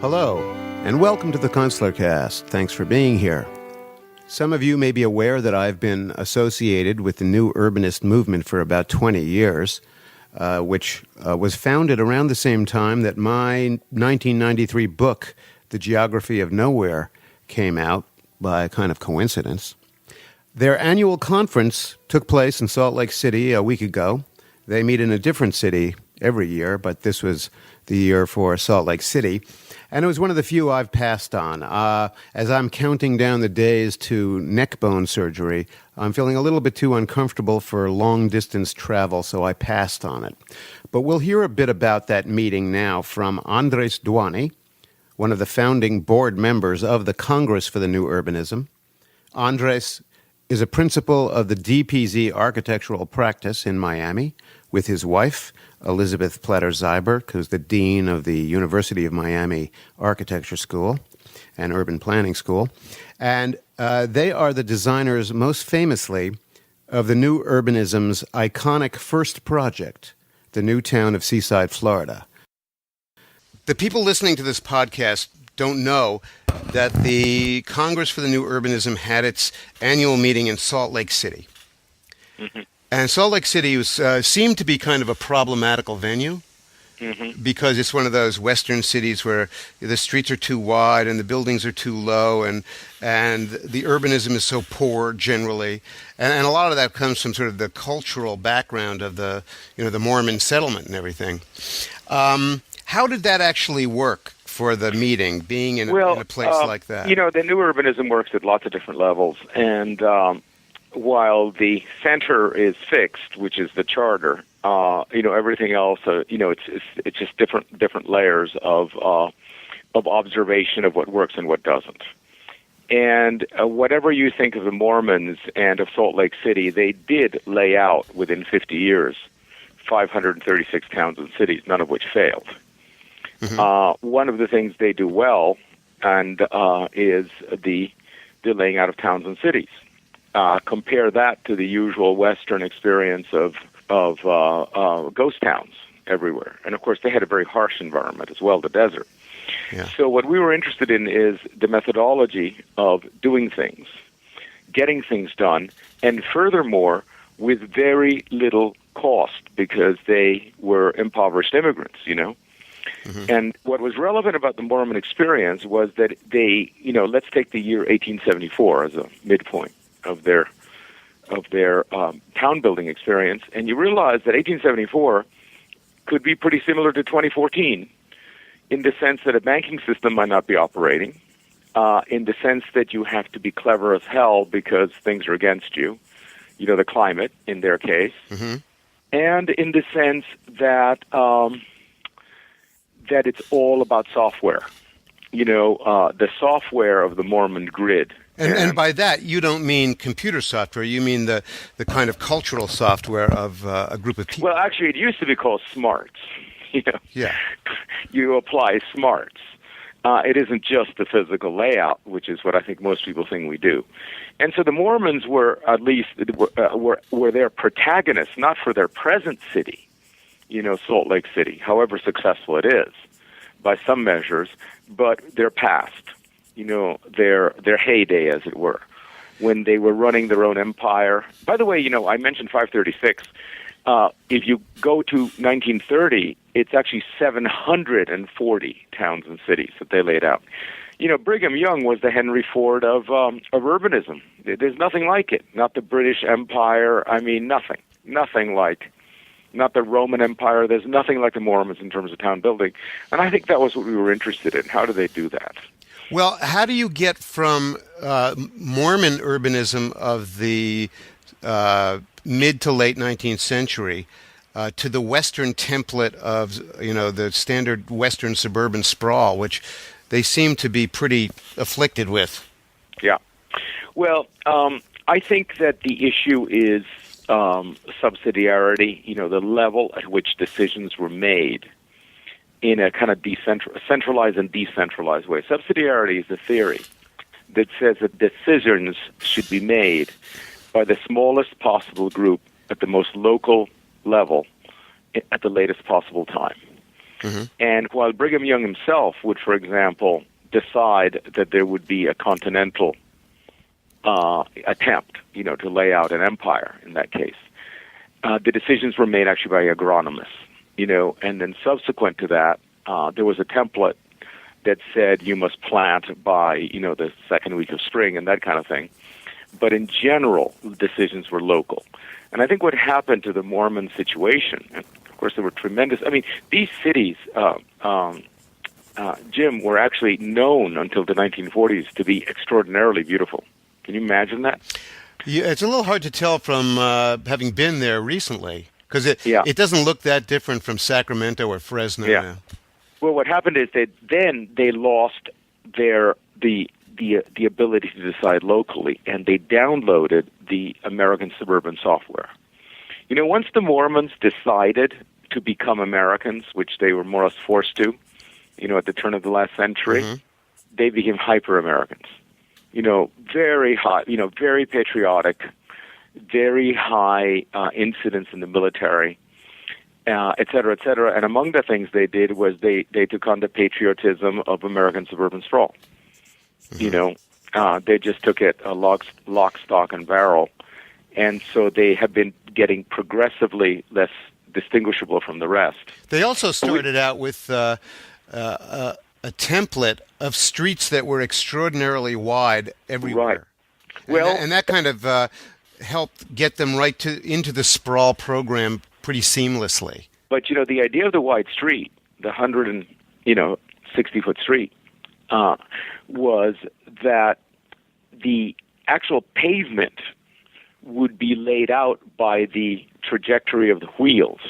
Hello, and welcome to the Kunstler Cast. Thanks for being here. Some of you may be aware that I've been associated with the new urbanist movement for about 20 years, which was founded around the same time that my 1993 book, The Geography of Nowhere, came out by a kind of coincidence. Their annual conference took place in Salt Lake City a week ago. They meet in a different city every year, but this was the year for Salt Lake City. And it was one of the few I've passed on. As I'm counting down the days to neck bone surgery, I'm feeling a little bit too uncomfortable for long-distance travel, so I passed on it. But we'll hear a bit about that meeting now from Andres Duany, one of the founding board members of the Congress for the New Urbanism. Andres is a principal of the DPZ architectural practice in Miami with his wife, Elizabeth Platter-Zyberk, who's the dean of the University of Miami Architecture School and Urban Planning School. And they are the designers, most famously, of the New Urbanism's iconic first project, the new town of Seaside, Florida. The people listening to this podcast don't know that the Congress for the New Urbanism had its annual meeting in Salt Lake City. Mm-hmm. And Salt Lake City seemed to be kind of a problematical venue because it's one of those western cities where the streets are too wide and the buildings are too low and the urbanism is so poor generally. And a lot of that comes from sort of the cultural background of the Mormon settlement and everything. How did that actually work for the meeting, being in a place like that? The new urbanism works at lots of different levels, and while the center is fixed, which is the charter, everything else, it's just different layers of observation of what works and what doesn't. And whatever you think of the Mormons and of Salt Lake City, they did lay out within 50 years 536 towns and cities, none of which failed. Mm-hmm. One of the things they do well is the laying out of towns and cities. Compare that to the usual Western experience of ghost towns everywhere. And, of course, they had a very harsh environment as well, the desert. Yeah. So what we were interested in is the methodology of doing things, getting things done, and furthermore, with very little cost because they were impoverished immigrants, Mm-hmm. And what was relevant about the Mormon experience was that they, let's take the year 1874 as a midpoint of their town building experience, and you realize that 1874 could be pretty similar to 2014 in the sense that a banking system might not be operating, in the sense that you have to be clever as hell because things are against you, the climate in their case, mm-hmm. and in the sense that that it's all about software, the software of the Mormon grid. And by that, you don't mean computer software. You mean the kind of cultural software of a group of people. Well, actually, it used to be called smarts. Yeah. You apply smarts. It isn't just the physical layout, which is what I think most people think we do. And so the Mormons were at least were their protagonists, not for their present city, Salt Lake City, however successful it is by some measures, but their past. Their heyday, as it were, when they were running their own empire. By the way, I mentioned 536. If you go to 1930, it's actually 740 towns and cities that they laid out. Brigham Young was the Henry Ford of urbanism. There's nothing like it. Not the British Empire. I mean, nothing. Nothing like. Not the Roman Empire. There's nothing like the Mormons in terms of town building. And I think that was what we were interested in. How do they do that? Well, how do you get from Mormon urbanism of the mid to late 19th century to the Western template of, the standard Western suburban sprawl, which they seem to be pretty afflicted with? Yeah. Well, I think that the issue is subsidiarity, the level at which decisions were made in a kind of centralized and decentralized way. Subsidiarity is a theory that says that decisions should be made by the smallest possible group at the most local level at the latest possible time. And while Brigham Young himself would, for example, decide that there would be a continental attempt, to lay out an empire in that case, the decisions were made actually by agronomists, and then subsequent to that, there was a template that said you must plant by, the second week of spring and that kind of thing. But in general, decisions were local. And I think what happened to the Mormon situation, and of course there were tremendous, these cities, Jim, were actually known until the 1940s to be extraordinarily beautiful. Can you imagine that? Yeah, it's a little hard to tell from having been there recently, because it doesn't look that different from Sacramento or Fresno. Yeah. Well, what happened is that then they lost the ability to decide locally, and they downloaded the American Suburban software. Once the Mormons decided to become Americans, which they were more or less forced to, at the turn of the last century, they became hyper-Americans. Very high, very patriotic, very high incidence in the military, et cetera, et cetera. And among the things they did was they took on the patriotism of American suburban sprawl. They just took it lock, stock, and barrel. And so they have been getting progressively less distinguishable from the rest. They also started out with a template of streets that were extraordinarily wide everywhere. Right. Well, and that kind of helped get them right into the Sprawl program pretty seamlessly. But, the idea of the wide street, the 160-foot street, was that the actual pavement would be laid out by the trajectory of the wheels.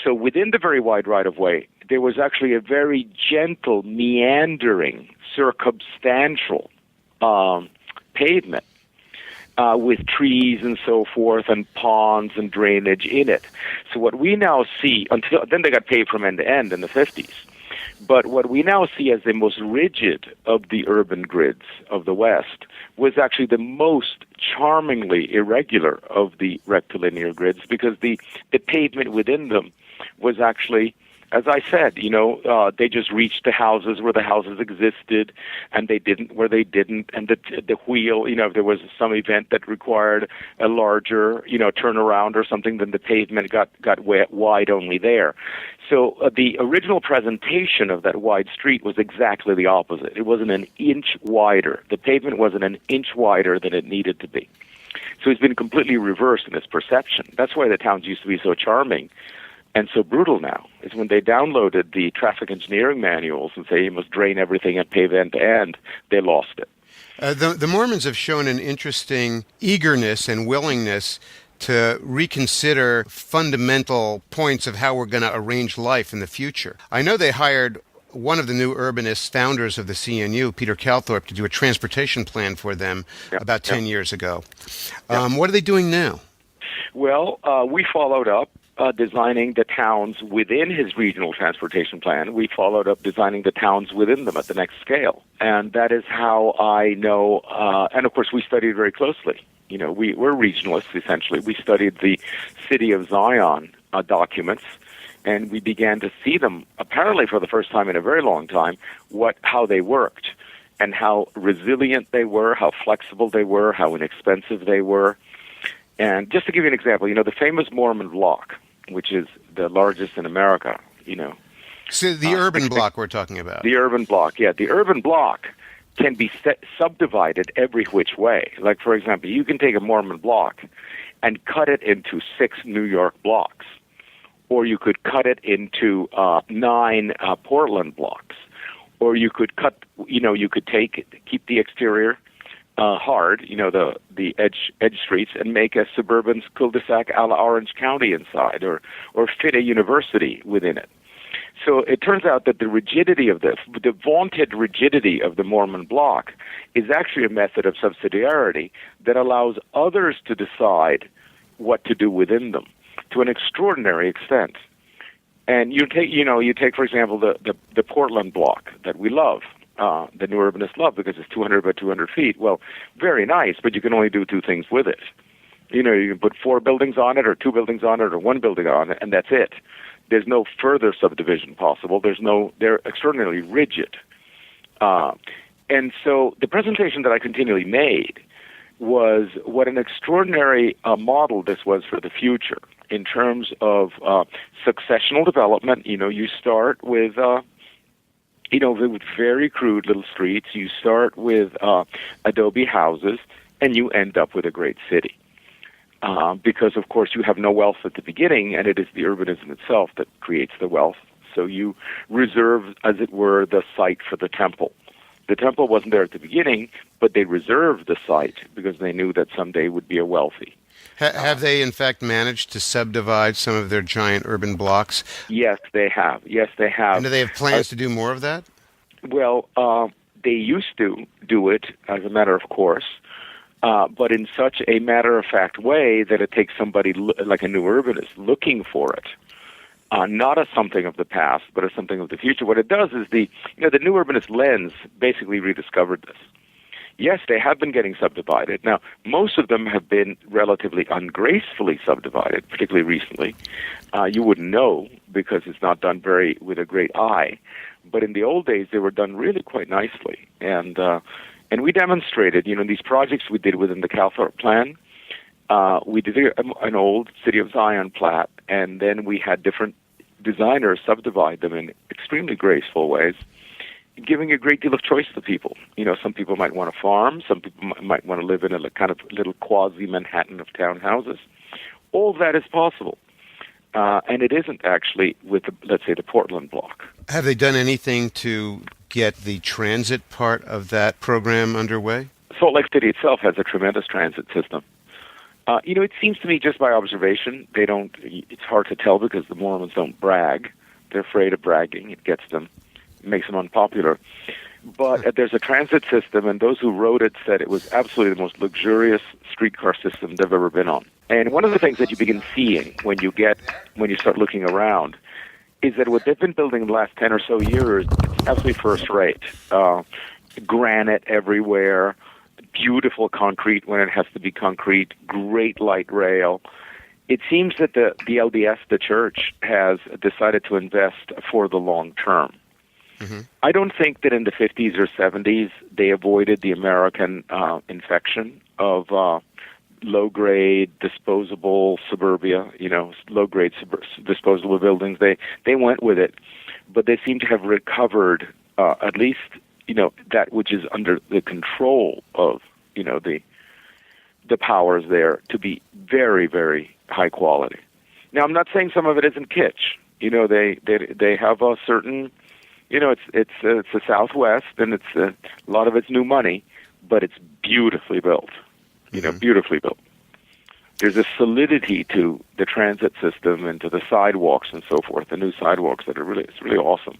So within the very wide right-of-way, there was actually a very gentle, meandering, circumstantial pavement with trees and so forth and ponds and drainage in it. So what we now see, then they got paved from end to end in the 50s. But what we now see as the most rigid of the urban grids of the West was actually the most charmingly irregular of the rectilinear grids, because the pavement within them was actually, as I said, they just reached the houses where the houses existed, and they didn't where they didn't, and the wheel, if there was some event that required a larger, turnaround or something, then the pavement got wide only there. So the original presentation of that wide street was exactly the opposite. It wasn't an inch wider. The pavement wasn't an inch wider than it needed to be. So it's been completely reversed in its perception. That's why the towns used to be so charming and so brutal now, is when they downloaded the traffic engineering manuals and say you must drain everything and pave end to end, they lost it. The Mormons have shown an interesting eagerness and willingness to reconsider fundamental points of how we're going to arrange life in the future. I know they hired one of the new urbanist founders of the CNU, Peter Calthorpe, to do a transportation plan for them about 10 years ago. What are they doing now? Well, we followed up designing the towns within his regional transportation plan. We followed up designing the towns within them at the next scale. And that is how I know, and of course we studied very closely. We're regionalists, essentially. We studied the City of Zion documents, and we began to see them, apparently for the first time in a very long time, how they worked and how resilient they were, how flexible they were, how inexpensive they were. And just to give you an example, the famous Mormon block, which is the largest in America, So the urban block we're talking about. The urban block, yeah. The urban block can be subdivided every which way. Like, for example, you can take a Mormon block and cut it into 6 New York blocks, or you could cut it into 9 Portland blocks, or you could you could keep the exterior hard, the edge streets, and make a suburban cul-de-sac a la Orange County inside, or fit a university within it. So it turns out that the vaunted rigidity of the Mormon block is actually a method of subsidiarity that allows others to decide what to do within them to an extraordinary extent. And you take for example the Portland block that we love, the new urbanists love, because it's 200 by 200 feet. Well, very nice, but you can only do 2 things with it. You can put 4 buildings on it, or 2 buildings on it, or 1 building on it, and that's it. There's no further subdivision possible. They're extraordinarily rigid. And so the presentation that I continually made was what an extraordinary model this was for the future in terms of successional development. You start with with very crude little streets. You start with adobe houses, and you end up with a great city. Because, of course, you have no wealth at the beginning, and it is the urbanism itself that creates the wealth. So you reserve, as it were, the site for the temple. The temple wasn't there at the beginning, but they reserved the site because they knew that someday would be a wealthy. Have they, in fact, managed to subdivide some of their giant urban blocks? Yes, they have. And do they have plans to do more of that? Well, they used to do it as a matter of course, but in such a matter-of-fact way that it takes somebody like a new urbanist looking for it. Not as something of the past, but as something of the future. What it does is the new urbanist lens basically rediscovered this. Yes, they have been getting subdivided. Now, most of them have been relatively ungracefully subdivided, particularly recently. You wouldn't know because it's not done with a great eye. But in the old days, they were done really quite nicely. And we demonstrated, these projects we did within the Calthorpe plan. We did an old City of Zion plat, and then we had different designers subdivide them in extremely graceful ways, giving a great deal of choice to people. Some people might want a farm, some people might want to live in a kind of little quasi-Manhattan of townhouses. All that is possible, and it isn't actually with, let's say, the Portland block. Have they done anything to get the transit part of that program underway? Salt Lake City itself has a tremendous transit system. It seems to me just by observation, it's hard to tell because the Mormons don't brag. They're afraid of bragging. It makes them unpopular. But there's a transit system, and those who rode it said it was absolutely the most luxurious streetcar system they've ever been on. And one of the things that you begin seeing when you start looking around is that what they've been building in the last 10 or so years, it's absolutely first rate. Granite everywhere, beautiful concrete when it has to be concrete, great light rail. It seems that the LDS, the church, has decided to invest for the long term. Mm-hmm. I don't think that in the 50s or 70s they avoided the American infection of low-grade disposable suburbia, low-grade disposable buildings. They went with it, but they seem to have recovered at least that which is under the control of the powers there to be very, very high quality. Now, I'm not saying some of it isn't kitsch. They have a certain, it's the Southwest, and it's a lot of it's new money, but it's beautifully built. Beautifully built. There's a solidity to the transit system and to the sidewalks and so forth. The new sidewalks it's really awesome.